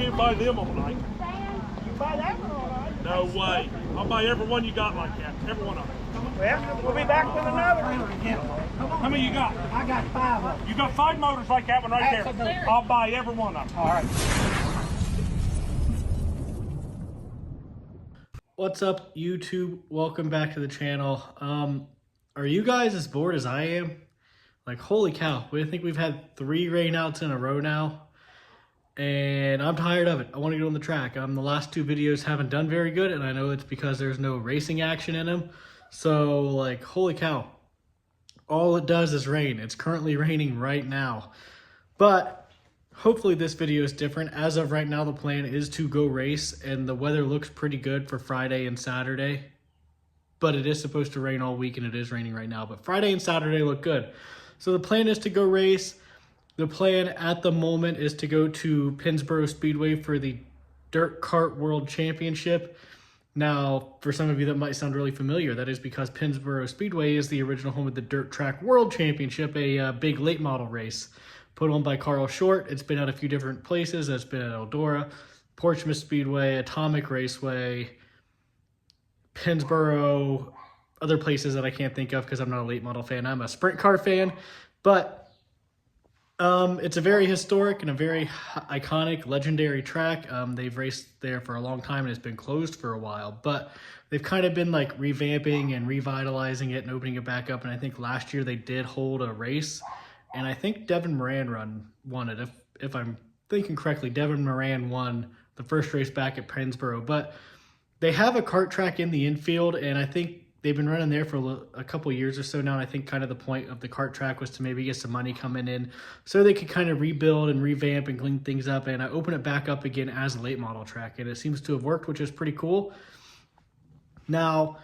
can't buy them all night. You buy that one all night? No way. I'll buy every one you got like that. Every one of them. Well, we'll be back with another. How many you got? I got 5 of them. You got 5 motors like that one right there. I'll buy every one of them. All right. What's up, YouTube? Welcome back to the channel. Are you guys as bored as I am? Like, holy cow, I think we've had 3 rainouts in a row now, and I'm tired of it. I want to get on the track. The last 2 videos haven't done very good, and I know it's because there's no racing action in them. So, like, holy cow. All it does is rain. It's currently raining right now. But hopefully this video is different. As of right now, the plan is to go race, and the weather looks pretty good for Friday and Saturday. But it is supposed to rain all week, and it is raining right now. But Friday and Saturday look good. So the plan is to go race. The plan at the moment is to go to Pennsboro Speedway for the Dirt Kart World Championship. Now, for some of you that might sound really familiar, that is because Pennsboro Speedway is the original home of the Dirt Track World Championship, a big late model race put on by Carl Short. It's been at a few different places. It's been at Eldora, Portsmouth Speedway, Atomic Raceway, Pennsboro, other places that I can't think of because I'm not a late model fan. I'm a sprint car fan, but it's a very historic and a very iconic, legendary track. They've raced there for a long time and it's been closed for a while, but they've kind of been like revamping and revitalizing it and opening it back up. And I think last year they did hold a race, and I think Devin Moran won it. If I'm thinking correctly, Devin Moran won the first race back at Pennsboro. But they have a kart track in the infield, and I think they've been running there for a couple years or so now, and I think kind of the point of the kart track was to maybe get some money coming in so they could kind of rebuild and revamp and clean things up, and I open it back up again as a late model track, and it seems to have worked, which is pretty cool. Now,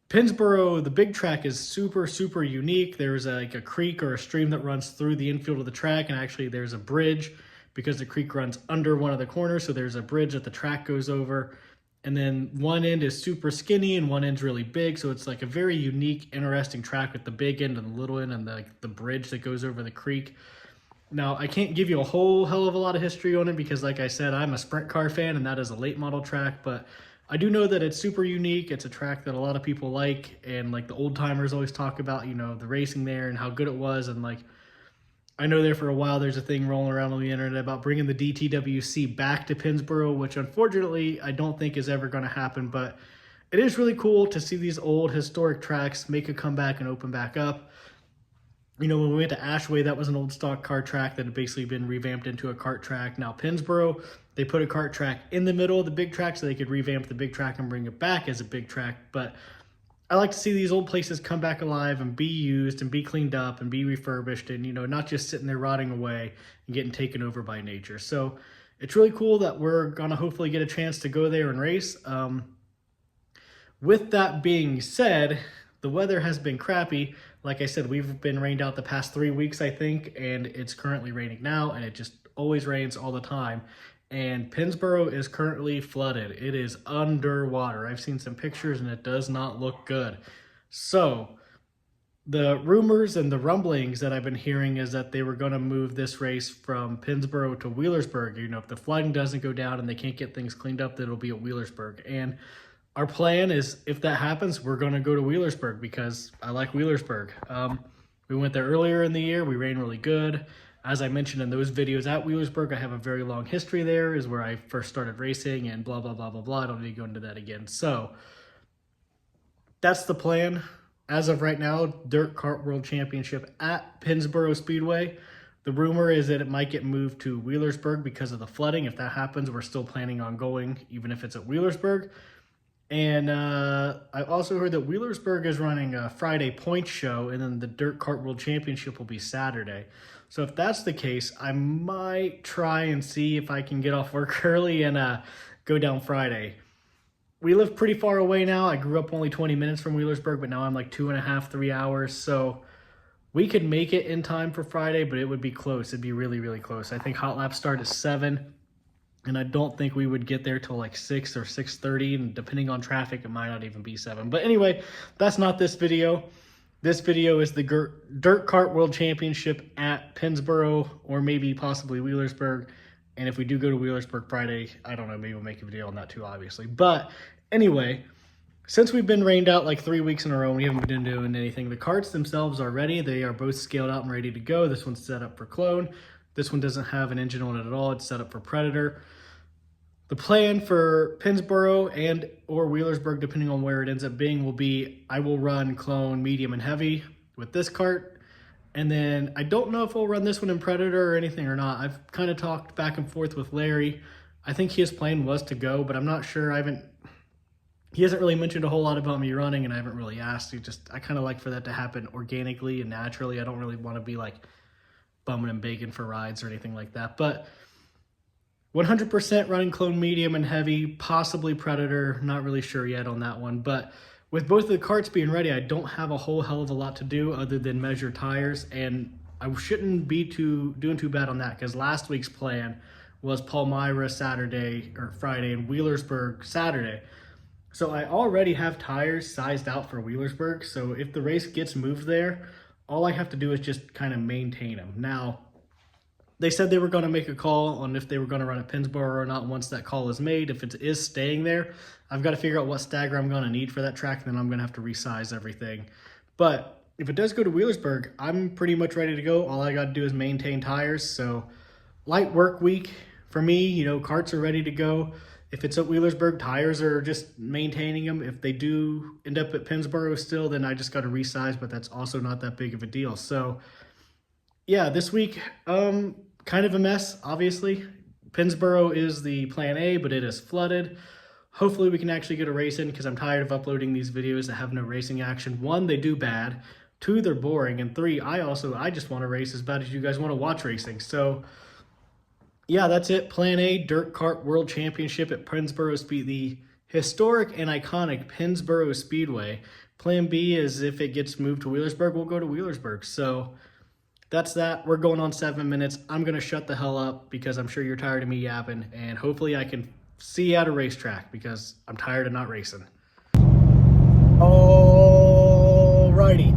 Pennsboro, the big track, is super, super unique. There's like a creek or a stream that runs through the infield of the track, and actually there's a bridge because the creek runs under one of the corners, so there's a bridge that the track goes over. And then one end is super skinny and one end's really big. So it's like a very unique, interesting track with the big end and the little end and the bridge that goes over the creek. Now, I can't give you a whole hell of a lot of history on it because, like I said, I'm a sprint car fan and that is a late model track. But I do know that it's super unique. It's a track that a lot of people like. And like the old timers always talk about, you know, the racing there and how good it was. And like, I know there for a while there's a thing rolling around on the internet about bringing the DTWC back to Pennsboro, which unfortunately I don't think is ever going to happen, but it is really cool to see these old historic tracks make a comeback and open back up. You know, when we went to Ashway, that was an old stock kart track that had basically been revamped into a kart track. Now Pennsboro, they put a kart track in the middle of the big track so they could revamp the big track and bring it back as a big track, but I like to see these old places come back alive and be used and be cleaned up and be refurbished and, you know, not just sitting there rotting away and getting taken over by nature. So it's really cool that we're going to hopefully get a chance to go there and race. With that being said, the weather has been crappy. Like I said, we've been rained out the past 3 weeks, I think, and it's currently raining now, and it just always rains all the time. And Pennsboro is currently flooded. It is underwater. I've seen some pictures and it does not look good. So the rumors and the rumblings that I've been hearing is that they were going to move this race from Pennsboro to Wheelersburg. You know, if the flooding doesn't go down and they can't get things cleaned up, then it'll be at Wheelersburg. And our plan is, if that happens, we're going to go to Wheelersburg because I like Wheelersburg. We went there earlier in the year. We ran really good. As I mentioned in those videos at Wheelersburg, I have a very long history there, is where I first started racing and blah, blah, blah, blah, blah. I don't need to go into that again. So that's the plan. As of right now, Dirt Kart World Championship at Pennsboro Speedway. The rumor is that it might get moved to Wheelersburg because of the flooding. If that happens, we're still planning on going, even if it's at Wheelersburg. And I also heard that Wheelersburg is running a Friday points show, and then the Dirt Kart World Championship will be Saturday. So if that's the case, I might try and see if I can get off work early and go down Friday. We live pretty far away now. I grew up only 20 minutes from Wheelersburg, but now I'm like 2.5, 3 hours. So we could make it in time for Friday, but it would be close. It'd be really, really close. I think hot laps start at 7. And I don't think we would get there till like 6 or 6:30, and depending on traffic, it might not even be 7. But anyway, that's not this video. This video is the Dirt Kart World Championship at Pennsboro, or maybe possibly Wheelersburg. And if we do go to Wheelersburg Friday, I don't know, maybe we'll make a video on that too, obviously. But anyway, since we've been rained out like 3 weeks in a row and we haven't been doing anything, the carts themselves are ready. They are both scaled out and ready to go. This one's set up for clone. This one doesn't have an engine on it at all. It's set up for Predator. The plan for Pennsboro and or Wheelersburg, depending on where it ends up being, will be I will run clone, medium, and heavy with this cart. And then I don't know if we'll run this one in Predator or anything or not. I've kind of talked back and forth with Larry. I think his plan was to go, but I'm not sure. He hasn't really mentioned a whole lot about me running, and I haven't really asked. I kind of like for that to happen organically and naturally. I don't really want to be like bumming and begging for rides or anything like that. But 100% running clone, medium, and heavy, possibly Predator. Not really sure yet on that one. But with both of the carts being ready, I don't have a whole hell of a lot to do other than measure tires. And I shouldn't be doing too bad on that, because last week's plan was Palmyra Saturday or Friday and Wheelersburg Saturday. So I already have tires sized out for Wheelersburg. So if the race gets moved there, all I have to do is just kind of maintain them. Now, they said they were going to make a call on if they were going to run at Pennsboro or not once that call is made. If it is staying there, I've got to figure out what stagger I'm going to need for that track. Then I'm going to have to resize everything. But if it does go to Wheelersburg, I'm pretty much ready to go. All I got to do is maintain tires. So light work week for me. Carts are ready to go. If it's at Wheelersburg, tires are just maintaining them. If they do end up at Pennsboro still, then I just got to resize, but that's also not that big of a deal. So yeah, this week, kind of a mess, obviously. Pennsboro is the plan A, but it is flooded. Hopefully we can actually get a race in, because I'm tired of uploading these videos that have no racing action. 1, they do bad. 2, they're boring. And 3, I just want to race as bad as you guys want to watch racing. So yeah, that's it. Plan A, Dirt Kart World Championship at Pennsboro Speed, the historic and iconic Pennsboro Speedway. Plan B is if it gets moved to Wheelersburg, we'll go to Wheelersburg. So that's that. We're going on 7 minutes. I'm going to shut the hell up because I'm sure you're tired of me yapping. And hopefully I can see you at a racetrack because I'm tired of not racing. Alrighty,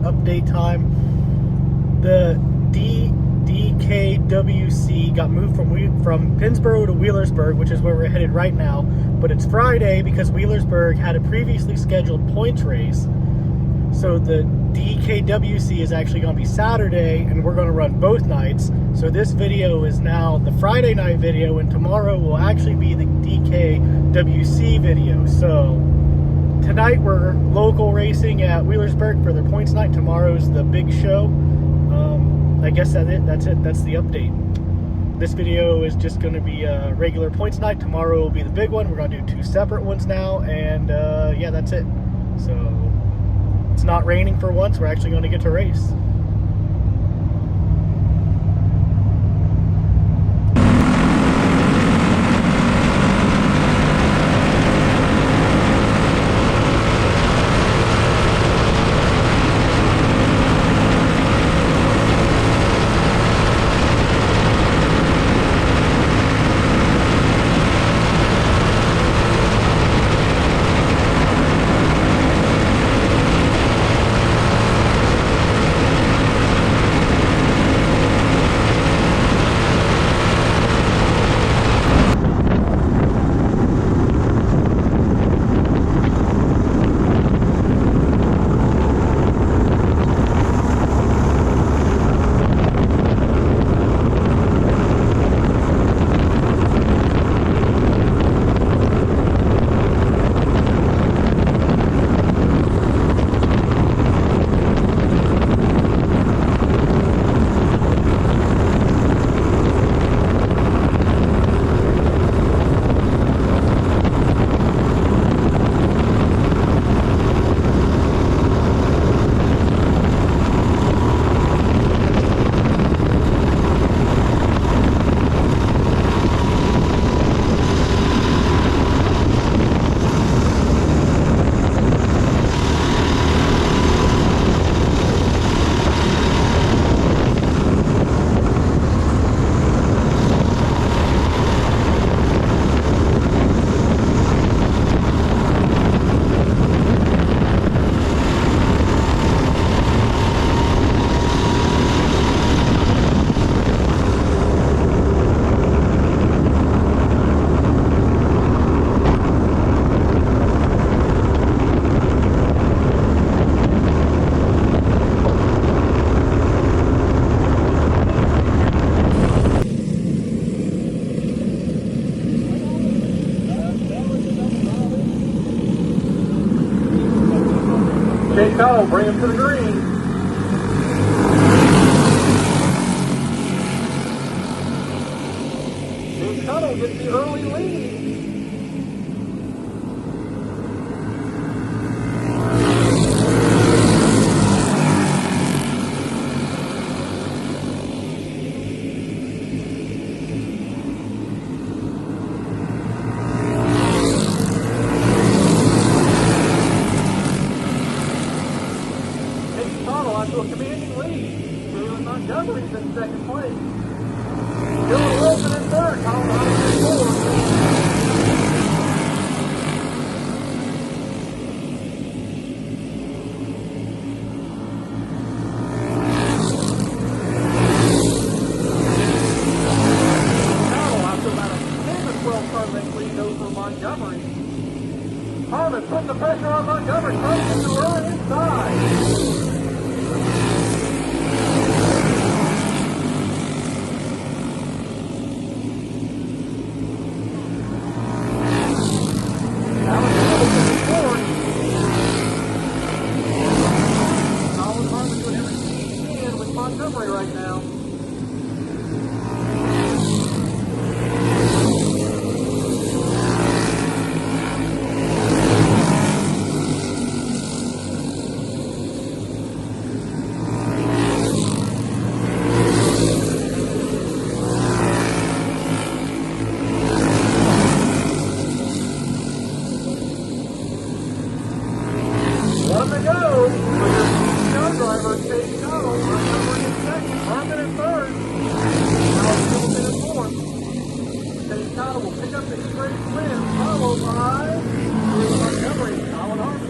update time. The DKWC got moved from Pennsboro to Wheelersburg, which is where we're headed right now. But it's Friday because Wheelersburg had a previously scheduled points race. So the DKWC is actually going to be Saturday, and we're going to run both nights. So this video is now the Friday night video, and tomorrow will actually be the DKWC video. So tonight we're local racing at Wheelersburg for their points night. Tomorrow's the big show. I guess that's it. That's the update. This video is just going to be a regular points night. Tomorrow will be the big one. We're going to do 2 separate ones now, and yeah, that's it. So it's not raining for once. We're actually going to get to race. Chase Cottle, bring him to the green. Chase Cottle gets the early lead. To a commanding lead. Jalen Montgomery's in second place. Dylan Wilson in third. Colorado in fourth. Cottle after about a 10 to 12 car length lead over Montgomery. Harmon putting the pressure on Montgomery. Trying to run inside. Montgomery right now. One to go for your young driver, Chase Cottle. Montgomery in second, Harmon in third. Alex Hamilton in fourth. Chase Cottle will pick up the straight win, followed by Montgomery and Colin Harmon.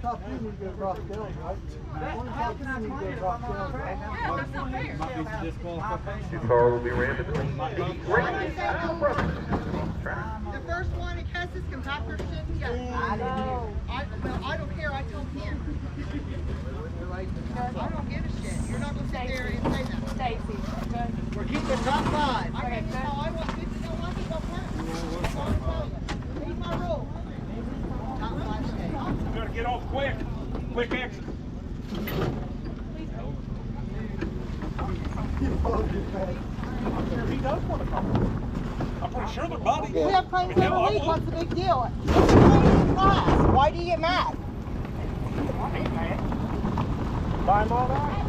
top you need to go across the hill, right? One top you need to go across the hill, right? Your car will be ran between the The first one, it has this compactor shit. Yeah. I know. Well, I don't care. I told him. I don't give a shit. You're not going to sit there and say that. Stacy. We're keeping top 5. I can tell. I want people to know nothing about that. He's my rule. Top 5 stays. You gotta get off quick. Quick exit. He does want to come. I'm pretty sure they're buddies. We have claims Yeah, every I week. would. What's the big deal? It's a claim class. Why do you get mad? Buy them all night.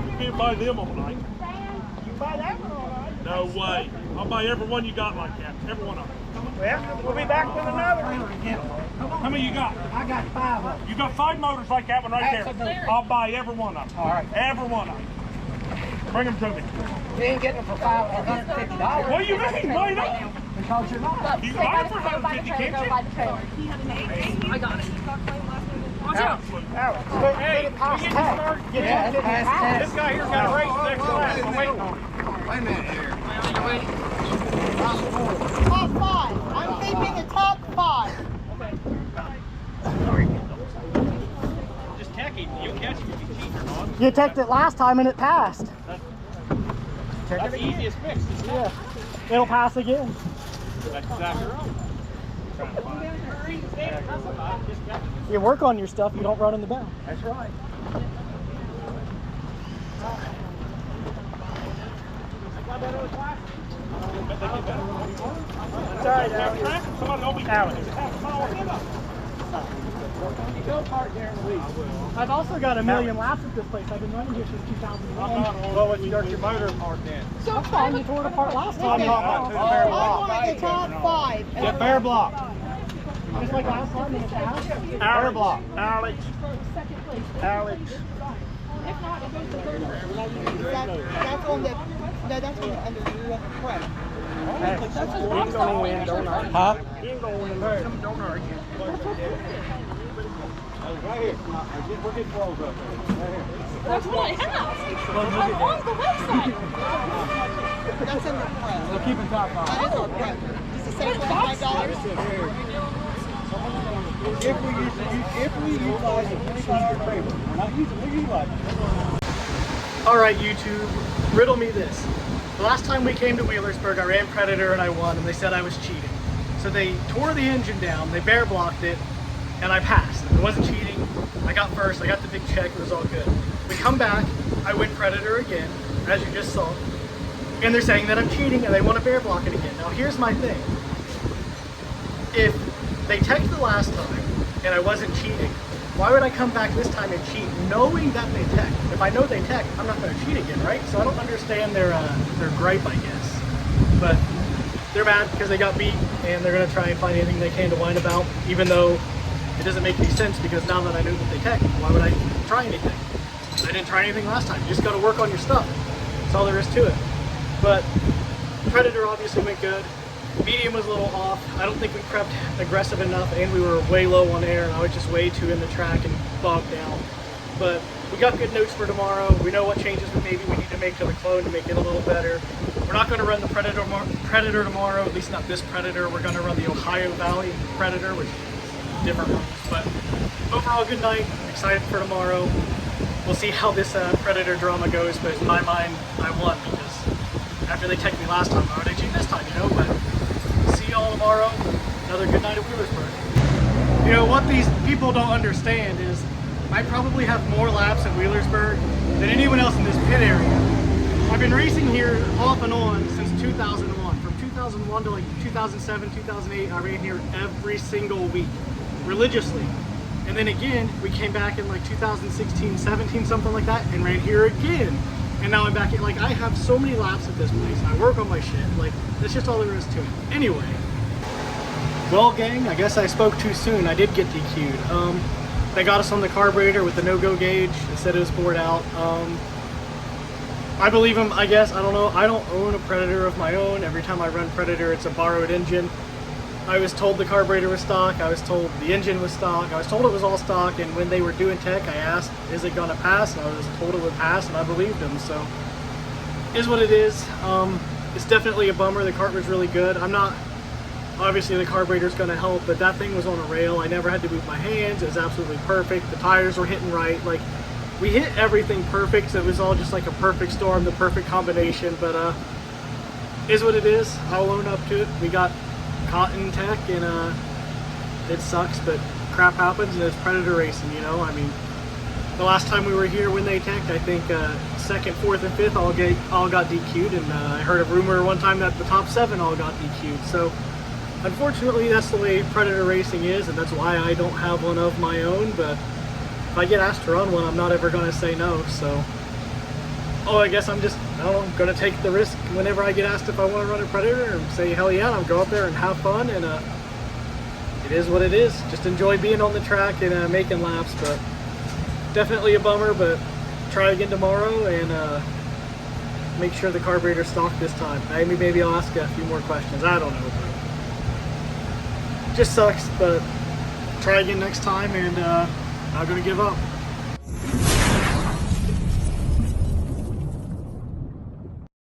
You can't buy them all night. You buy that one all night. No way. I'll buy every one you got like that. Every one of them. Well, we'll be back with another. How many you got? I got 5 of them. You got 5 motors like that one right there. I'll buy every one of them. All right. Every one of them. Bring them to me. You ain't getting them for $550. What do you mean? Why not? Because you're not. You buy them for 150, can't you? I got it. Watch out. Alex, Hey, get it past tag. Yeah, it's past tag. This guy here's got a race next to last. I'm waiting on him. Top 5. I'm keeping the top 5. Just tack it. You'll catch it if you cheat or not. You checked it last time and it passed. That's the easiest fix. Yeah. It'll pass again. That's exactly right. You work on your stuff, you don't run in the bound. That's right. Sorry, Somebody don't be Alex. half a mile ahead of us. You go Kart during the week. I've also got a million laps at this place. I've been running here since 2001. Well, what you got your motor apart then? So That's fine. You tore it apart last time. I want the top 5. Get bear block. Just like last time in the past. Bear block. Alex. Alex. That's on the. No, that's on the under the press. Hey, you ain't gonna win, don't argue. Huh? You ain't gonna win, don't argue. Right here. We're getting close up there. Right here. That's what I have. I'm on the website. That's in the press. We're keeping top 5. That is our press. It's the same $25. If we utilize it, it's in our favor. We're not using it, we utilize it. Alright, YouTube, riddle me this. The last time we came to Wheelersburg, I ran Predator and I won, and they said I was cheating. So they tore the engine down, they bear blocked it, and I passed. It wasn't cheating. I got first, I got the big check, it was all good. We come back, I win Predator again, as you just saw, and they're saying that I'm cheating and they want to bear block it again. Now here's my thing. If they teched the last time and I wasn't cheating, why would I come back this time and cheat knowing that they teched? If I know they teched, I'm not going to cheat again, right? So I don't understand their gripe, I guess. But they're mad because they got beat and they're going to try and find anything they can to whine about, even though it doesn't make any sense because now that I know that they teched, why would I try anything? I didn't try anything last time. You just got to work on your stuff. That's all there is to it. But Predator obviously went good. Medium was a little off. I don't think we prepped aggressive enough, and we were way low on air. I was just way too in the track and bogged down. But we got good notes for tomorrow. We know what changes maybe we need to make to the clone to make it a little better. We're not going to run the Predator tomorrow, at least not this Predator. We're going to run the Ohio Valley Predator, which is different rules. But overall, good night. Excited for tomorrow. We'll see how this Predator drama goes, but in my mind, I won because after they teched me last time, why would I cheat this time, you know? But see y'all tomorrow. Another good night at Wheelersburg. You know, what these people don't understand is I probably have more laps at Wheelersburg than anyone else in this pit area. I've been racing here off and on since 2001. From 2001 to like 2007, 2008, I ran here every single week, religiously. And then again, we came back in like 2016, 17, something like that, and ran here again. And now I'm back at, like, I have so many laps at this place, and I work on my shit. Like, that's just all there is to it. Anyway. Well, gang, I guess I spoke too soon. I did get DQ'd. They got us on the carburetor with the no-go gauge. It said it was bored out. I believe them, I guess. I don't know. I don't own a Predator of my own. Every time I run Predator, it's a borrowed engine. I was told the carburetor was stock, I was told the engine was stock, I was told it was all stock, and when they were doing tech, I asked, is it gonna pass? And I was told it would pass, and I believed them, so is what it is. It's definitely a bummer. The cart was really good. I'm not, obviously the carburetor's gonna help, but that thing was on a rail. I never had to move my hands. It was absolutely perfect. The tires were hitting right. Like, we hit everything perfect, so it was all just like a perfect storm, the perfect combination, but is what it is. I'll own up to it. We got caught in tech, and it sucks, but crap happens, and it's Predator racing, you know? I mean, the last time we were here when they teched, I think second, fourth, and fifth all got DQ'd, and I heard a rumor one time that the top 7 all got DQ'd. So unfortunately, that's the way Predator racing is, and that's why I don't have one of my own. But if I get asked to run one, I'm not ever going to say no. So, I guess I'm just, I don't know, going to take the risk whenever I get asked if I want to run a Predator, and say hell yeah, and I'll go up there and have fun, and it is what it is. Just enjoy being on the track and making laps. But definitely a bummer, but try again tomorrow and make sure the carburetor's stock this time. Maybe I'll ask a few more questions. I don't know. Just sucks, but try again next time, and not gonna give up.